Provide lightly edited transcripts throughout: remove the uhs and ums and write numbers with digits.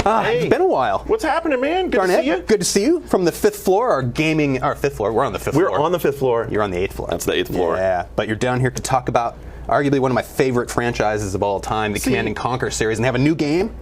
Hey, it's been a while. What's happening, man? Good Garnett, to see you. good to see you from the 5th floor, our fifth floor. We're on the 5th floor. We're on the 5th floor. You're on the 8th floor. That's the 8th floor. Yeah, but you're down here to talk about arguably one of my favorite franchises of all time, the Command & Conquer series, and they have a new game.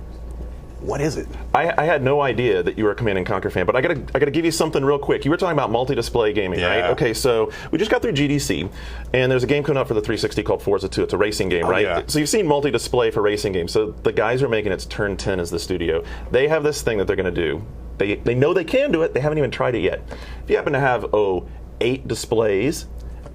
What is it? I had no idea that you were a Command & Conquer fan, but I gotta give you something real quick. You were talking about multi-display gaming, right? Okay, so we just got through GDC, and there's a game coming out for the 360 called Forza 2. It's a racing game, right? Yeah. So you've seen multi-display for racing games. So the guys who are making it's Turn 10 is the studio. They have this thing that they're going to do. They know they can do it. They haven't even tried it yet. If you happen to have 8 displays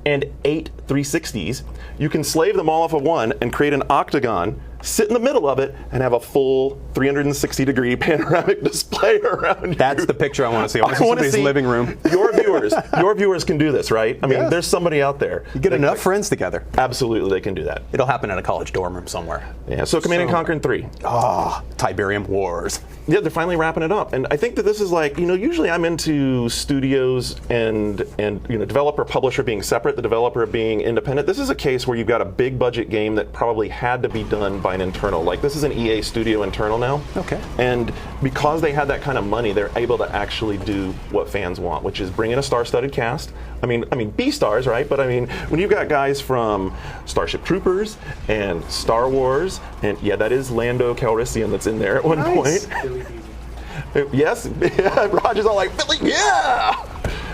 and 8 360s, you can slave them all off of one and create an octagon, sit in the middle of it, and have a full 360-degree panoramic display around you. That's the picture I want to see. I want to see somebody's living room. Your viewers can do this, right? I mean, there's somebody out there. You get enough friends together. Absolutely, they can do that. It'll happen in a college dorm room somewhere. Yeah, so Command & Conquer 3. Tiberium Wars. Yeah, they're finally wrapping it up. And I think that this is like, usually I'm into studios and developer, publisher being separate, the developer being independent. This is a case where you've got a big budget game that probably had to be done by an internal. Like, this is an EA studio internal now. Okay. And because they had that kind of money, they're able to actually do what fans want, which is bring in a star-studded cast. I mean, B-stars, right? But I mean, when you've got guys from Starship Troopers and Star Wars, and yeah, that is Lando Calrissian that's in there at one point. Yes, Roger's all like, Billy, yeah!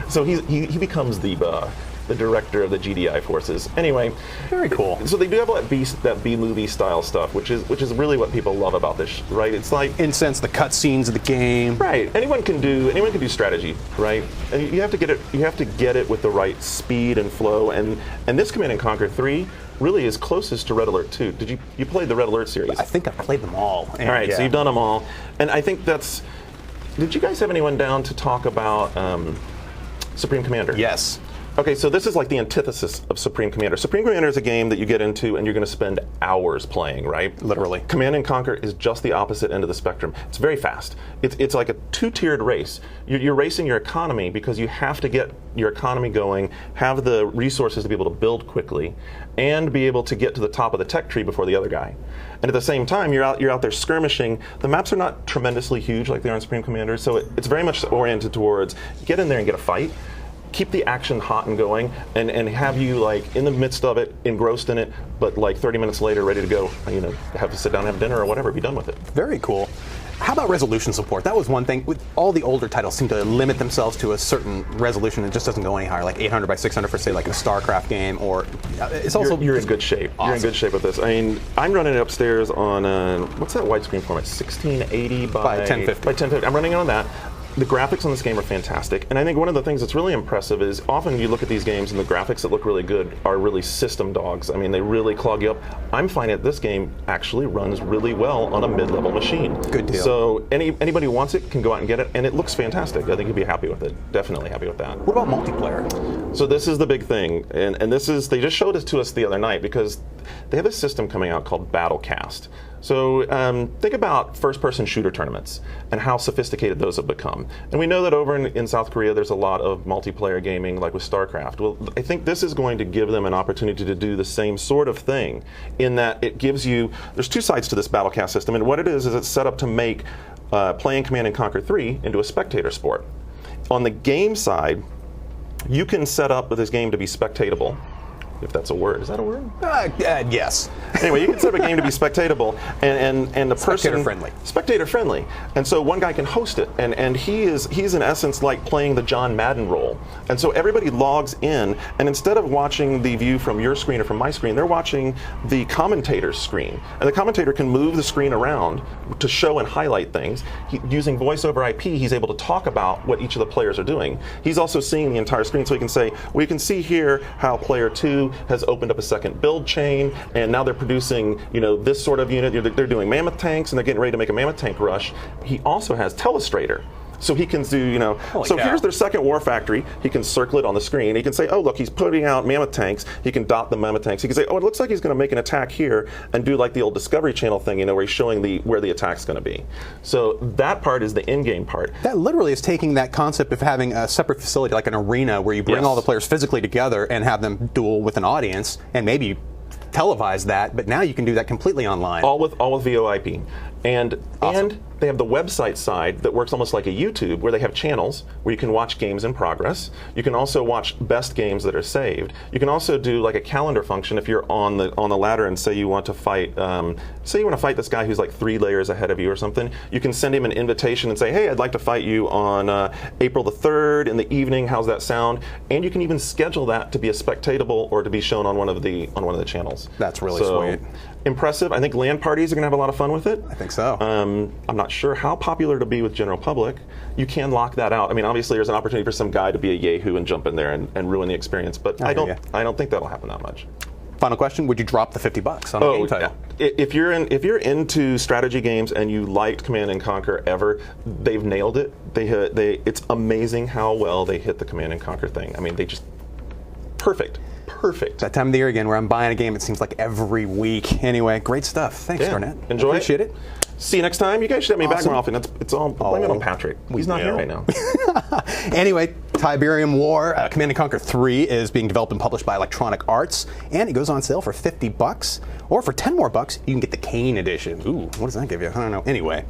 So he becomes the director of the GDI forces. Anyway, very cool. So they do have that B-movie style stuff, which is really what people love about this, right? It's like, in sense, the cutscenes of the game. Right. Anyone can do strategy, right? And you have to get it with the right speed and flow. And this Command & Conquer 3 really is closest to Red Alert 2. You played the Red Alert series? I think I played them all. All right, so you've done them all. And I think that's... Did you guys have anyone down to talk about Supreme Commander? Yes. Okay, so this is like the antithesis of Supreme Commander. Supreme Commander is a game that you get into and you're going to spend hours playing, right? Literally. Command & Conquer is just the opposite end of the spectrum. It's very fast. It's like a two-tiered race. You're racing your economy because you have to get your economy going, have the resources to be able to build quickly, and be able to get to the top of the tech tree before the other guy. And at the same time, you're out there skirmishing. The maps are not tremendously huge like they are in Supreme Commander, so it's very much oriented towards get in there and get a fight. Keep the action hot and going, and have you like in the midst of it, engrossed in it, but like 30 minutes later, ready to go. Have to sit down, have dinner or whatever, be done with it. Very cool. How about resolution support? That was one thing. With all the older titles seem to limit themselves to a certain resolution. It just doesn't go any higher, like 800 by 600 for, say, like a StarCraft game, or it's also... You're in good shape. Awesome. You're in good shape with this. I mean, I'm running it upstairs on, what's that widescreen format? 1680 by 1050. By 1050. I'm running it on that. The graphics on this game are fantastic, and I think one of the things that's really impressive is often you look at these games and the graphics that look really good are really system dogs. I mean, they really clog you up. I'm finding that this game actually runs really well on a mid-level machine. Good deal. So anybody who wants it can go out and get it, and it looks fantastic. I think you'd be happy with it. Definitely happy with that. What about multiplayer? So this is the big thing, and this is, they just showed it to us the other night because they have a system coming out called Battlecast. So think about first-person shooter tournaments and how sophisticated those have become. And we know that over in South Korea there's a lot of multiplayer gaming like with StarCraft. Well, I think this is going to give them an opportunity to do the same sort of thing in that it gives you, there's two sides to this Battlecast system, and what it is it's set up to make playing Command & Conquer 3 into a spectator sport. On the game side, you can set up with this game to be spectatable. If that's a word. Is that a word? Yes. Anyway, you can set up a game to be spectatable and the person spectator-friendly. Spectator-friendly. And so one guy can host it, and he's in essence like playing the John Madden role. And so everybody logs in, and instead of watching the view from your screen or from my screen, they're watching the commentator's screen. And the commentator can move the screen around to show and highlight things. Using voice over IP, he's able to talk about what each of the players are doing. He's also seeing the entire screen, so he can say, well, you can see here how player 2 has opened up a second build chain, and now they're producing, this sort of unit. They're doing mammoth tanks, and they're getting ready to make a mammoth tank rush. He also has Telestrator. So he can do, here's their second war factory. He can circle it on the screen. He can say, oh, look, he's putting out mammoth tanks. He can dot the mammoth tanks. He can say, oh, it looks like he's going to make an attack here and do like the old Discovery Channel thing, where he's showing where the attack's going to be. So that part is the in-game part. That literally is taking that concept of having a separate facility, like an arena, where you bring all the players physically together and have them duel with an audience, and maybe televise that, but now you can do that completely online. All with VoIP. And they have the website side that works almost like a YouTube, where they have channels where you can watch games in progress. You can also watch best games that are saved. You can also do like a calendar function if you're on the ladder and say you want to fight this guy who's like 3 layers ahead of you or something. You can send him an invitation and say, hey, I'd like to fight you on April the 3rd in the evening. How's that sound? And you can even schedule that to be a spectatable or to be shown on one of the channels. That's really sweet. Impressive. I think LAN parties are going to have a lot of fun with it. I think so. I'm not sure how popular it'll be with general public. You can lock that out. I mean, obviously, there's an opportunity for some guy to be a yahoo and jump in there and ruin the experience. But I don't think that'll happen that much. Final question: would you drop the $50 on a game title? If you're into strategy games and you liked Command and Conquer ever, they've nailed it. It's amazing how well they hit the Command and Conquer thing. I mean, they just perfect. That time of the year again where I'm buying a game, it seems like every week. Anyway, great stuff. Thanks, Garnett. Enjoy. Appreciate it. See you next time. You guys should have me back more often. It's all blame it on Patrick. He's not here right now. Anyway, Tiberium War, Command & Conquer 3 is being developed and published by Electronic Arts, and it goes on sale for $50, or for $10 more, you can get the Kane edition. Ooh, what does that give you? I don't know. Anyway.